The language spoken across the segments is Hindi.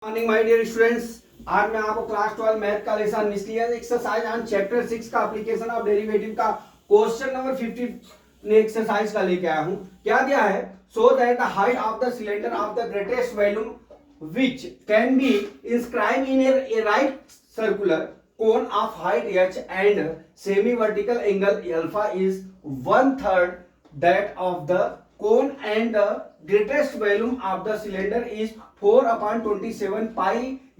Morning my dear students. आज मैं आपको क्लास 12 मैथ का lesson miscellaneous exercise on chapter 6 का एप्लीकेशन ऑफ डेरिवेटिव का क्वेश्चन नंबर 50 एक्सरसाइज का लेके आया हूं। क्या दिया है? So that the height of the cylinder of the greatest volume which can be inscribe in A right circular cone of height h and semi vertical angle alpha is 1/3 that of the cone and the greatest volume of the cylinder is 4/27 pi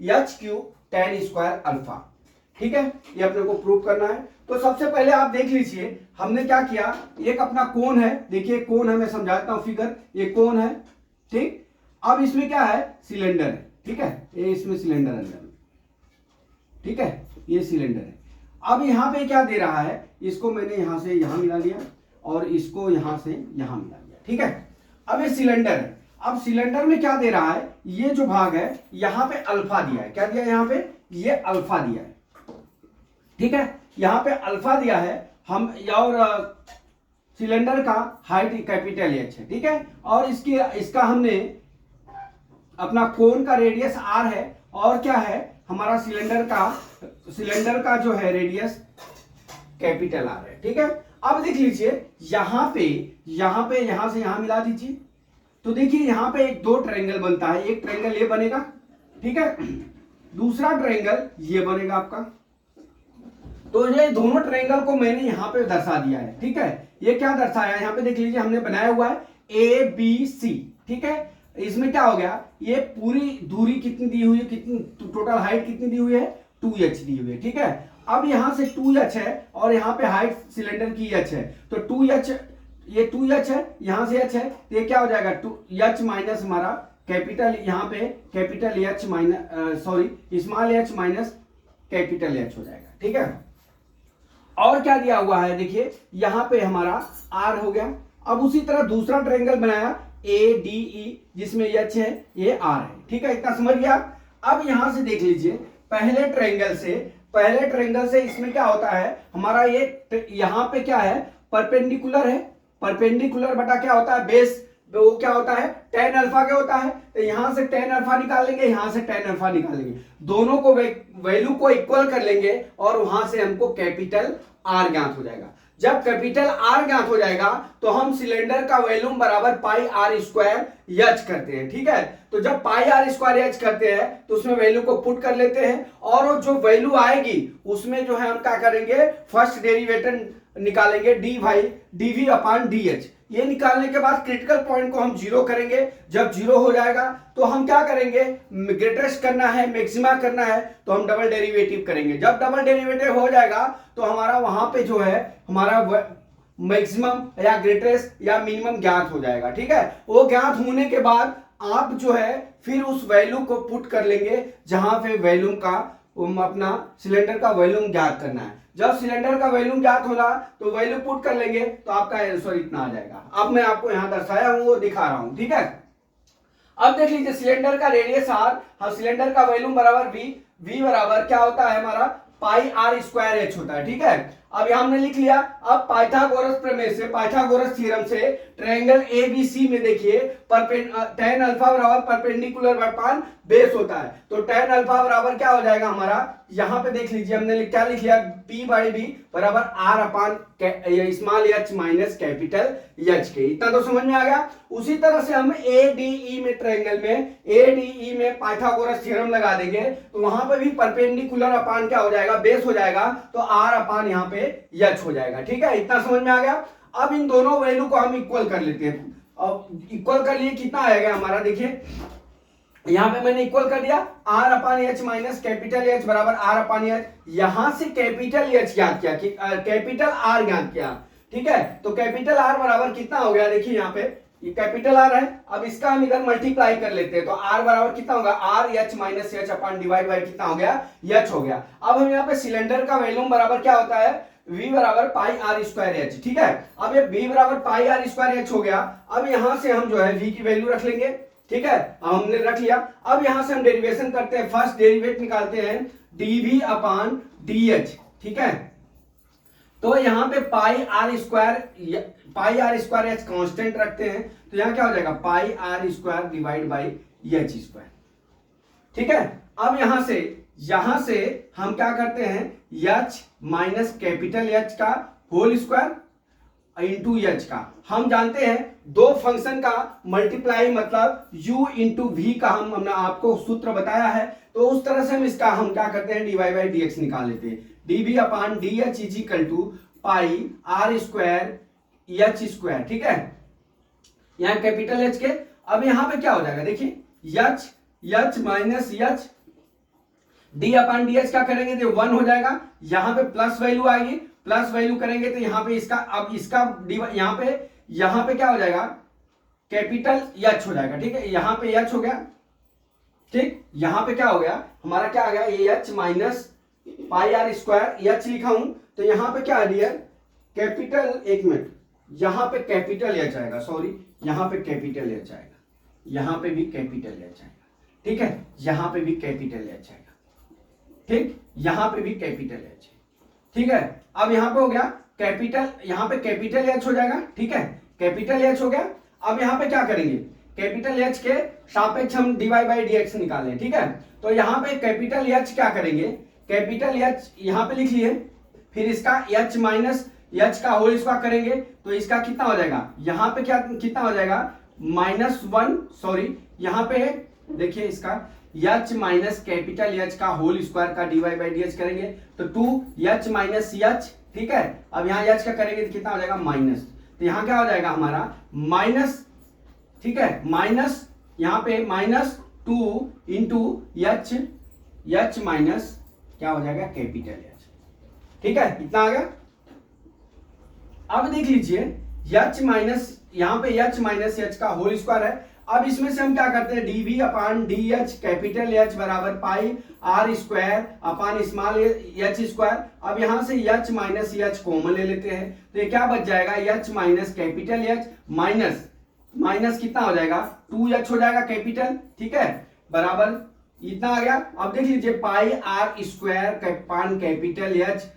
h cube tan square alpha। ठीक है, ये अपने को प्रूव करना है। तो सबसे पहले आप देख लीजिए हमने क्या किया। एक अपना कोन है, देखिए कोन है, मैं समझाता हूं फिगर। ये कोन है, ठीक। अब इसमें क्या है? सिलेंडर है, ठीक है। ये इसमें सिलेंडर अंदर, ठीक है, ये सिलेंडर है। अब यहां पे क्या दे रहा है? इसको मैंने यहां से यहां मिला लिया और इसको यहां से यहां मिला लिया, ठीक है। अब ये सिलेंडर है। अब सिलेंडर में क्या दे रहा है? ये जो भाग है यहां पे अल्फा दिया है। क्या दिया है? यहां पे ये अल्फा दिया है, ठीक है। यहां पे अल्फा दिया है हम, और सिलेंडर का हाइट कैपिटल एच है, ठीक है। और इसका हमने अपना कोन का रेडियस आर है, और क्या है हमारा सिलेंडर का जो है रेडियस कैपिटल आर है, ठीक है। अब देख लीजिए यहां पे यहां से यहां मिला दीजिए, तो देखिए यहां पे एक दो ट्रायंगल बनता है। एक ट्रायंगल ये बनेगा, ठीक है, दूसरा ट्रायंगल ये बनेगा आपका। तो ये दोनों ट्रायंगल को मैंने यहां पे दर्शा दिया है, ठीक है। ये क्या दर्शाया है? यहां पे देख लीजिए हमने बनाया हुआ है ABC, ठीक है। इसमें क्या हो गया? ये पूरी दूरी कितनी दी हुई है, कितनी टोटल हाइट कितनी दी हुई है? 2h दी हुई है, ठीक है। अब यहां से 2h है और यहां पे हाइट सिलेंडर की h है, तो 2h, ये 2h है, यहां से h है, तो ये क्या हो जाएगा? 2h माइनस हमारा कैपिटल, यहां पे capital h minus small h minus capital h हो जाएगा, ठीक है। और क्या दिया हुआ है? देखिए यहां पे हमारा r हो गया। अब उसी तरह दूसरा ट्रायंगल बनाया ADE, जिसमें h है, ये r है, ठीक है। इतना समझ गया। अब यहां से देख लीजिए पहले ट्रायंगल से इसमें क्या होता है हमारा? ये यहां पे क्या है? परपेंडिकुलर है। परपेंडिकुलर बटा क्या होता है? बेस, वो क्या होता है? tan अल्फा क्या होता है? तो यहां से tan अल्फा निकालेंगे, यहां से tan अल्फा निकालेंगे, दोनों को वैल्यू को इक्वल कर लेंगे और वहां से हमको कैपिटल R ज्ञात हो जाएगा। जब कैपिटल R ज्ञात हो जाएगा तो हम सिलेंडर का वॉल्यूम बराबर पाई आर स्क्वायर एच करते हैं, ठीक है। तो जब पाई आर स्क्वायर एच करते हैं तो उसमें वैल्यू को पुट कर लेते हैं, और जो वैल्यू आएगी उसमें जो है हम क्या करेंगे? फर्स्ट डेरिवेटिव निकालेंगे dv अपॉन dh। ये निकालने के बाद क्रिटिकल पॉइंट को हम जीरो करेंगे। जब जीरो हो जाएगा तो हम क्या करेंगे? ग्रेटेस्ट करना है, मैक्सिमा करना है, तो हम डबल डेरिवेटिव करेंगे। जब डबल डेरिवेटिव हो जाएगा तो हमारा वहां पे जो है हमारा मैक्सिमम या ग्रेटेस्ट या मिनिमम ज्ञात हो जाएगा, ठीक है। वो ज्ञात होने के बाद आप जो है फिर उस वैल्यू को पुट कर लेंगे जहां पे वॉल्यूम का अपना सिलेंडर का वॉल्यूम ज्ञात करना है। जब सिलेंडर का वॉल्यूम ज्ञात होगा तो वैल्यू पुट कर लेंगे तो आपका आंसर इतना आ जाएगा। अब मैं आपको यहां दर्शाया हूं वो दिखा रहा हूं, ठीक है। अब देख लीजिए सिलेंडर का रेडियस r, हम सिलेंडर का वॉल्यूम बराबर v बराबर क्या होता है हमारा? पाई आर स्क्वायर एच होता है, ठीक है। अब यहां हमने लिख लिया। अब पाइथागोरस प्रमेय से, पाइथागोरस थ्योरम से ट्रायंगल ABC में देखिए tan अल्फा बराबर परपेंडिकुलर अपॉन बेस होता है, तो tan अल्फा बराबर क्या हो जाएगा हमारा? यहां पे देख लीजिए हमने क्या लिख लिया? P/B बराबर R upon small h minus capital h के। इतना तो समझ में आ गया। उसी तरह से हम ADE में, ट्रायंगल में ADE में पाइथागोरस थ्योरम लगा देंगे तो वहां पे भी परपेंडिकुलर अपॉन क्या हो जाएगा? बेस हो जाएगा, तो R अपॉन यहां पे h हो जाएगा, ठीक है। इतना समझ में आ गया। अब इन दोनों वैल्यू को हम इक्वल कर लेते हैं। अब इक्वल कर लिए कितना आएगा हमारा? देखिए यहां पे मैंने इक्वल कर दिया, R upon H minus capital H बराबर R अपॉन एच। यहां से कैपिटल एच ज्ञात किया, कैपिटल R ज्ञात किया, ठीक है। तो कैपिटल R बराबर कितना हो गया? देखिए यहां पे ये कैपिटल R है। अब इसका हम इधर मल्टीप्लाई कर लेते हैं, तो R बराबर कितना होगा? R H minus H upon divide by कितना हो गया? एच हो गया। अब हम यहाँ पे सिलेंडर का वॉल्यूम बराबर क्या होता है? v बराबर पाई आर स्क्वायर एच, ठीक है। अब ये v बराबर पाई आर स्क्वायर एच हो गया। अब यहां से हम जो है v की वैल्यू रख लेंगे, ठीक है। हमने रख लिया। अब यहां से हम डेरिवेशन करते हैं, फर्स्ट डेरिवेट निकालते हैं dv अपॉन dh, ठीक है। तो यहां पे pi R square H constant रखते हैं, तो यहां क्या हो जाएगा? Pi R square divide by H square, ठीक है। अब यहां से हम क्या करते हैं, एच माइनस कैपिटल एच का होल स्क्वायर इंटू एच का। हम जानते हैं दो फंक्शन का मल्टीप्लाई मतलब u इंटू वी का हमने आपको सूत्र बताया है, तो उस तरह से हम इसका हम क्या करते हैं, dy बाई डी एक्स निकाल लेते हैं। dv upon D H is equal to pi R square H square, ठीक है, यहाँ कैपिटल एच के। अब यहां पे क्या हो जाएगा, देखिए H minus H D upon D H क्या करेंगे तो 1 हो जाएगा, यहां पे प्लस वैल्यू आएगी, प्लस वैल्यू करेंगे तो यहां पे इसका, अब इसका यहां पे क्या हो जाएगा, कैपिटल एच हो जाएगा, ठीक है, यहां पे एच हो गया, ठीक, यहां पे क्या हो गया हमारा, क्या आ गया H minus pi R square H लिखा हूं, तो यहां पे क्या आ रही है कैपिटल, एक मिनट, यहां पे कैपिटल एच आएगा, सॉरी यहां पे कैपिटल एच आएगा, यहां पे भी कैपिटल एच आएगा, ठीक है, यहां पे भी कैपिटल एच आएगा, ठीक, यहां पे भी कैपिटल एच है, ठीक है। अब यहां पे हो गया कैपिटल, यहां पे कैपिटल एच हो जाएगा, ठीक है, कैपिटल एच हो गया। अब यहां पे क्या करेंगे, कैपिटल एच के सापेक्ष हम dy बाई डी एक्स निकालें, ठीक है, तो यहां पे कैपिटल एच क्या करेंगे, कैपिटल एच यहां पे लिख लिए, फिर इसका एच माइनस एच का होल स्क्वायर करेंगे तो इसका कितना हो जाएगा, यहां पे क्या कितना हो जाएगा -1, सॉरी यहां पे देखिए इसका एच माइनस कैपिटल एच का होल स्क्वायर का dy बाई डी एच करेंगे तो 2h माइनस एच, ठीक है। अब यहां एच का करेंगे तो कितना हो जाएगा माइनस, तो यहां क्या हो जाएगा हमारा माइनस, ठीक है, माइनस यहां पे -2 इंटू एच माइनस क्या हो जाएगा कैपिटल एच, ठीक है, इतना आ गया। अब देख लीजिए एच माइनस, यहां पे एच माइनस एच का होल स्क्वायर है, अब इसमें से हम क्या करते हैं dv upon D H capital H बराबर pi R square upon small H square. अब यहां से एच माइनस एच कॉमन ले लेते हैं तो ये क्या बच जाएगा, H minus capital H minus कितना हो जाएगा 2h हो जाएगा कैपिटल, ठीक है, बराबर इतना आ गया। अब देख लीजिए pi R square upon capital H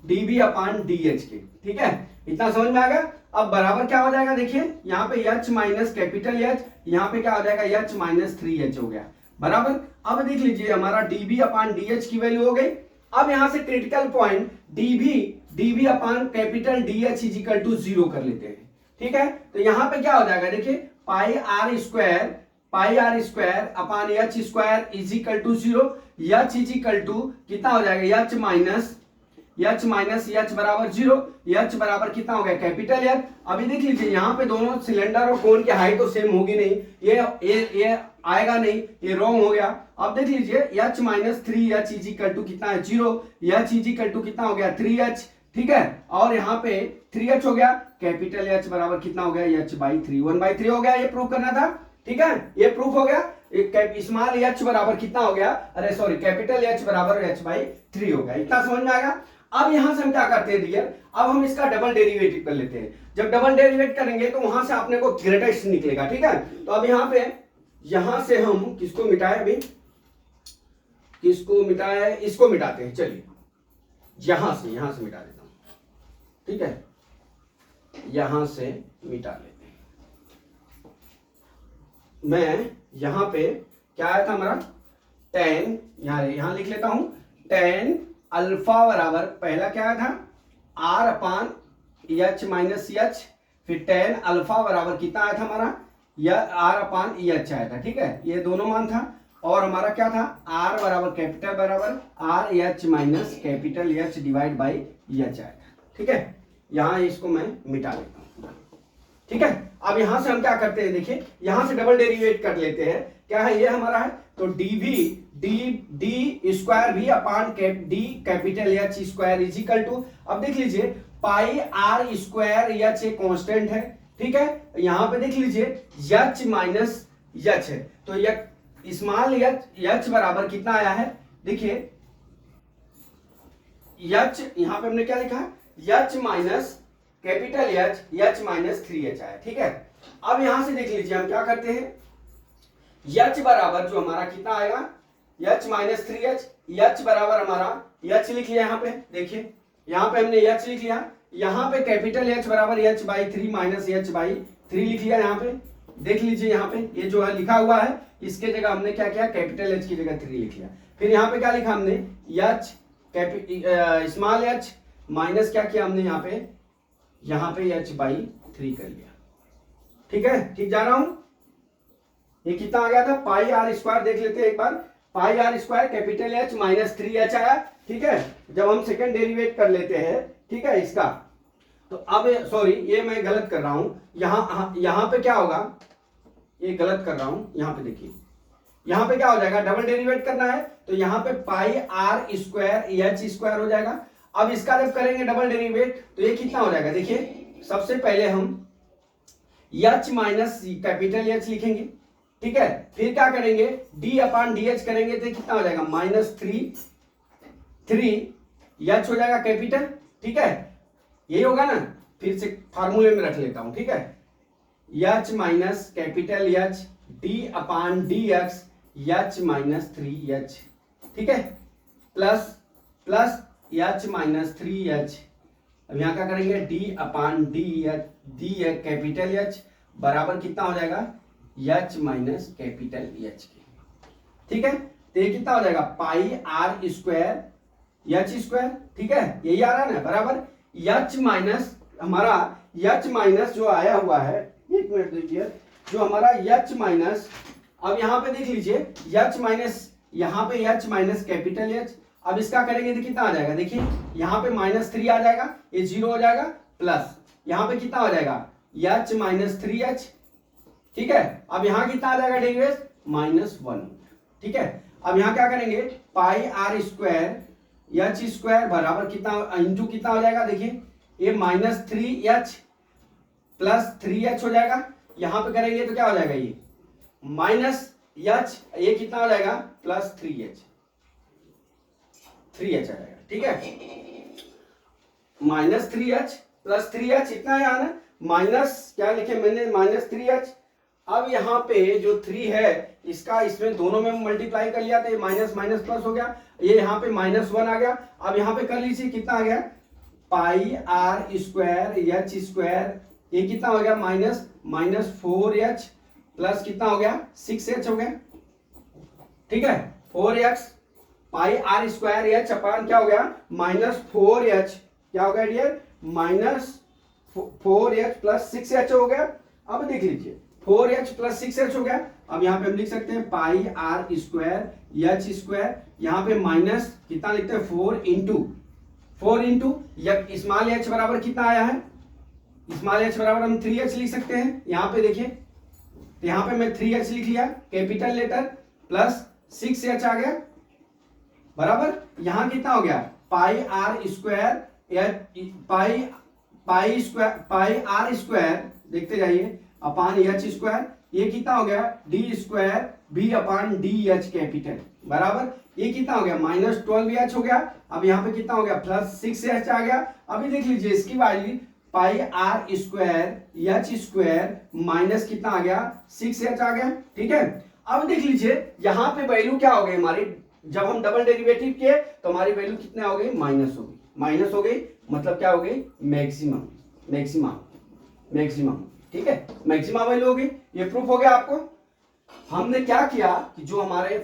dv upon D H के, ठीक है, इतना समझ में आ गया। अब बराबर क्या हो जाएगा, देखिए यहाँ पे h माइनस कैपिटल एच, यहाँ पे क्या हो जाएगा h माइनस 3h हो गया, बराबर। अब देख लीजिए हमारा dv अपॉन डी की वैल्यू हो गई। अब यहां से critical point dv upon capital D H is equal to 0 कर लेते हैं, ठीक है, तो यहां पे क्या हो जाएगा, देखिए pi R square upon H square is equal to 0, H is equal to कितना हो जाएगा एच माइनस एच बराबर 0, एच बराबर कितना हो गया कैपिटल एच। अभी देख लीजिए यहाँ पे दोनों सिलेंडर और कोन की हाइट तो सेम होगी नहीं, ये आएगा नहीं, ये रॉन्ग हो गया। अब देख लीजिए H minus 3h is equal to कितना है 0, एच इज इक्वल टू कितना हो गया 3h, ठीक है, और यहाँ पे 3h हो गया, कैपिटल एच बराबर कितना हो गया h बाई 3, 1/3 हो गया, ये प्रूव करना था, ठीक है, ये प्रूफ हो गया। स्मॉल एच बराबर कितना हो गया, अरे सॉरी कैपिटल एच बराबर h/3 हो गया, इतना समझ में आएगा। अब यहां से हम क्या करते हैं डियर, अब हम इसका डबल डेरिवेटिव कर लेते हैं। जब डबल डेरिवेट करेंगे तो वहां से अपने को ग्रेटेस्ट निकलेगा, ठीक है। तो अब यहां से हम किसको मिटाए, अभी किसको मिटाए, इसको मिटाते हैं, चलिए यहां से मिटा देता हूं, ठीक है, यहां से मिटा लेते हैं। मैं यहां पे क्या आया था हमारा tan, यहां लिख लेता हूं, tan अल्फा बराबर पहला क्या आया था r अपान एच माइनस एच, फिर tan अल्फा बराबर कितना आया था हमारा, यह r अपान एच आया था, ठीक है, ये दोनों मान था। और हमारा क्या था r बराबर कैपिटल बराबर r H minus capital H divide by H आया था, ठीक है। यहां इसको मैं मिटा लेता हूं, ठीक है। अब यहां से हम क्या करते हैं, देखिए यहां से डबल डेरिवेट कर लेते हैं, क्या है ये हमारा है, तो डी स्क्वायर भी upon D capital H square is equal to, अब देख लीजिए पाई आर स्क्वायर एच एक कांस्टेंट है, ठीक है, यहां पे देख लीजिए एच माइनस एच है, तो यह स्मॉल एच बराबर कितना आया है, देखिए एच यहां पे हमने क्या लिखा है H minus capital H minus 3h आया, ठीक है। अब यहां से देख लीजिए हम क्या करते हैं, एच बराबर जो हमारा कितना आएगा एच माइनस 3h, एच बराबर हमारा एच लिख लिया, यहां पे देखिए यहां पे हमने एच लिख लिया, यहां पे कैपिटल एच बराबर H by 3 minus H by 3 लिख लिया, यहां पे देख लीजिए यहाँ पे ये जो है लिखा हुआ है, इसके जगह हमने क्या किया, कैपिटल एच की जगह 3 लिख लिया। फिर यहाँ पे क्या लिखा हमने, एच स्मॉल एच माइनस क्या किया हमने यहाँ पे एच बाई 3 कर लिया। ठीक है, ठीक जा रहा हूं। ये कितना आ गया था, पाई आर स्क्वायर, देख लेते हैं एक बार, pi R square capital H minus 3h आया। ठीक है, जब हम सेकंड डेरिवेट कर लेते हैं, ठीक है, इसका तो अब सॉरी ये मैं गलत कर रहा हूं, यहां पे क्या होगा, ये गलत कर रहा हूं, यहां पे देखिए, यहां पे क्या हो जाएगा, डबल डेरिवेट करना है तो यहां पे pi R square H square हो जाएगा। अब इसका जब करेंगे डबल डेरिवेट तो ये कितना हो जाएगा, देखिए सबसे पहले हम एच माइनस कैपिटल एच लिखेंगे। ठीक है, फिर क्या करेंगे, डी अपॉन डी एच करेंगे तो कितना हो जाएगा, -3 एच हो जाएगा कैपिटल। ठीक है, यही होगा ना, फिर से फार्मूले में रख लेता हूं। ठीक है, H minus capital H D upon D x H minus 3h। ठीक है, प्लस एच माइनस 3h। अब यहां क्या करेंगे, D upon D capital H बराबर कितना हो जाएगा, एच माइनस कैपिटल एच के। ठीक है, तो ये कितना हो जाएगा, pi R square H square. ठीक है, यही आ रहा है ना, बराबर एच माइनस, हमारा एच माइनस जो आया हुआ है, एक मिनट दीजिए, जो हमारा एच माइनस, अब यहां पे देख लीजिए एच माइनस, यहां पे एच माइनस कैपिटल एच, अब इसका करेंगे तो कितना आ जाएगा, देखिए यहां पे -3 आ जाएगा, ये 0 हो जाएगा, प्लस यहां पे कितना हो जाएगा, एच माइनस 3h। ठीक है, अब यहां कितना आ जाएगा डेरिवेटिव, -1। ठीक है, अब यहां क्या करेंगे, पाई आर स्क्वायर एच स्क्वायर बराबर कितना, इंटू कितना हो जाएगा, देखिए ये -3h प्लस 3h हो जाएगा। यहां पे करेंगे तो क्या हो जाएगा, ये -h, ये कितना हो जाएगा, प्लस 3h आ जाएगा। ठीक है, -3h प्लस 3h इतना है ना, माइनस क्या लिखे मैंने, -3h। अब यहाँ पे जो 3 है इसका, इसमें दोनों में मल्टीप्लाई कर लिया तो ये माइनस माइनस प्लस हो गया, ये यहाँ पे -1 आ गया। अब यहाँ पे कर लीजिए कितना आ गया, pi R square H square, ये कितना हो गया, -4h प्लस कितना हो गया, 6h हो गया। ठीक है, 4x pi R square H upon क्या हो गया, -4h, क्या हो गया डियर, -4h प्लस 6h हो गया। अब देख लीजिए 4h प्लस 6h हो गया। अब यहां पे हम लिख सकते हैं पाई आर स्क्वायर एच स्क्वायर, यहां पे माइनस कितना लिखते हैं, 4 इंटू स्मॉल h बराबर कितना आया है, स्मॉल h बराबर हम 3h लिख सकते हैं। यहां पे देखिए, तो यहां पे मैं 3h लिख लिया कैपिटल लेटर, प्लस 6h आ गया, बराबर यहां कितना हो गया, pi R square pi R square, देखते जाइए, अपान एच स्क्वायर, ये कितना हो गया, D square B upon D H capital, बराबर ये कितना हो गया, -12h हो गया। अब यहाँ पे कितना हो गया, +6h आ गया। अभी देख लीजिए इसकी value pi R square H square minus कितना आ गया, 6h आ गया। ठीक है, अब देख लीजिए यहाँ पे वैल्यू क्या हो गई हमारी, जब हम डबल डेरिवेटिव किए तो हमारी वैल्यू कितने हो गई, माइनस हो गई, मतलब क्या हो गई, मैक्सिमम। ठीक है, मैक्सिमम वैल्यू हो गई, ये प्रूफ हो गया आपको। हमने क्या किया कि जो हमारे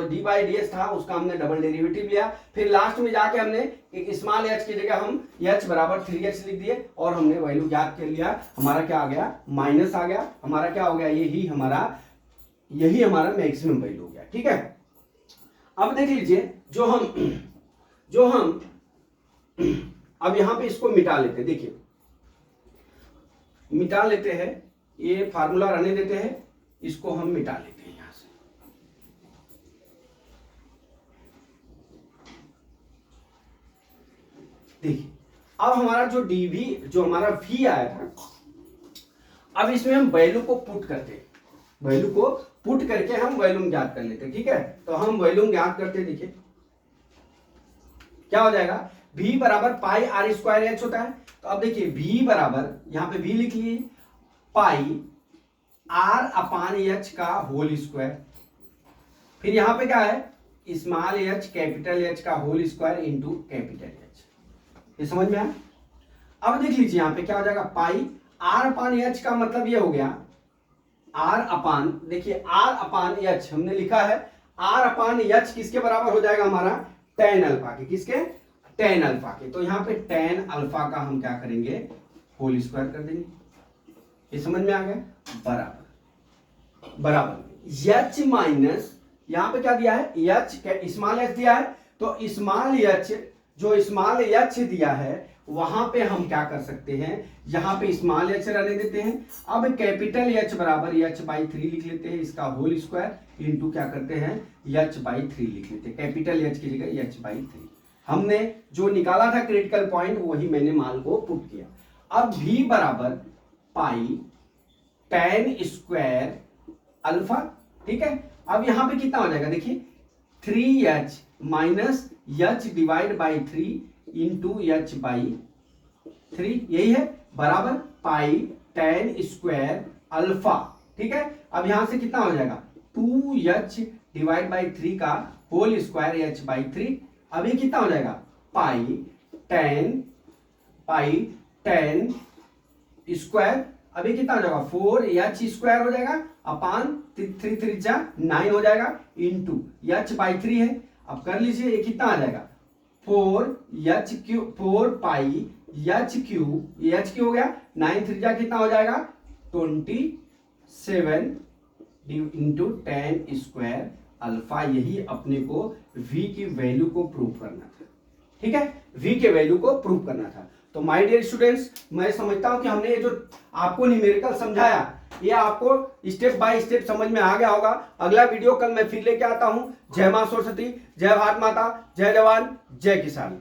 डी बाई डी एस था उसका हमने डबल डेरिवेटिव लिया, फिर लास्ट में जाके हमने एक स्मॉल एच की जगह हम एच बराबर 3h लिख दिए और हमने वैल्यू ज्ञात कर लिया। हमारा क्या आ गया, माइनस आ गया, हमारा क्या हो गया, यही हमारा मैक्सिमम वैल्यू हो गया। ठीक है, अब देख लीजिए जो हम अब यहां पे इसको मिटा लेते, देखिए मिटा लेते हैं, ये फार्मूला रहने देते हैं, इसको हम मिटा लेते हैं यहां से। देखिए अब हमारा जो डीवी, जो हमारा वी आया था, अब इसमें हम वैल्यू को पुट करते हैं, वैल्यू को पुट करके हम वैल्यूम ज्ञात कर लेते हैं। ठीक है, तो हम वैल्यूम ज्ञात करते हैं, देखिए क्या हो जाएगा, v बराबर पाई आर स्क्वायर एच होता है। तो अब देखिए v बराबर, यहां पे v लिख लिए, पाई आर अपान एच का होल स्क्वायर, फिर यहां पे क्या है, स्मॉल एच कैपिटल एच का whole square into capital H. ये समझ में आया। अब देख लीजिए यहां पे क्या हो जाएगा, पाई आर अपान एच का मतलब ये हो गया, आर अपान, देखिए आर अपान एच हमने लिखा है, आर अपान एच किसके बराबर हो जाएगा हमारा, टेन अल्फा के, किसके, टेन अल्फा के। तो यहां पे टेन अल्फा का हम क्या करेंगे, होल स्क्वायर कर देंगे। ये समझ में आ गया, बराबर बराबर एच माइनस, यहां पे क्या दिया है, एच स्मॉल एच दिया है, तो स्मॉल एच, जो स्मॉल एच दिया है वहां पे हम क्या कर सकते हैं, यहां पे स्मॉल एच रहने देते हैं। अब कैपिटल एच बराबर एच बाई 3 लिख लेते हैं, इसका होल स्क्वायर इनटू क्या करते हैं, एच बाई 3 लिख लेते हैं, कैपिटल एच की जगह एच बाई 3। हमने जो निकाला था क्रिटिकल पॉइंट वही मैंने मान को पुट किया। अब v बराबर पाई टेन स्क्वायर अल्फा, ठीक है। अब यहां पे कितना हो जाएगा, देखिए 3h minus H divide by 3 into H by 3, यही है, बराबर पाई टेन स्क्वायर अल्फा, ठीक है। अब यहां से कितना हो जाएगा, 2h डिवाइड बाई 3 का होल स्क्वायर एच बाई 3। अब ये कितना हो जाएगा, पाई टेन स्क्वायर, अभी कितना हो जाएगा, 4h स्क्वायर हो जाएगा अपान 3 3 जा 9 हो जाएगा इंटू एच बाई 3 है। अब कर लीजिए, ये कितना आ जाएगा, 4 पाई एच क्यूब, एच क्यूब हो गया, 9 3 जा कितना हो जाएगा, 27 इंटू टेन स्क्वायर अल्फा। यही अपने को v की वैल्यू को प्रूव करना था, ठीक है, v के वैल्यू को प्रूव करना था। तो माय डियर स्टूडेंट्स, मैं समझता हूं कि हमने ये जो आपको न्यूमेरिकल समझाया ये आपको स्टेप बाय स्टेप समझ में आ गया होगा। अगला वीडियो कल मैं फिर लेके आता हूं। जय मां सरस्वती, जय भारत माता, जय जवान, जय किसान।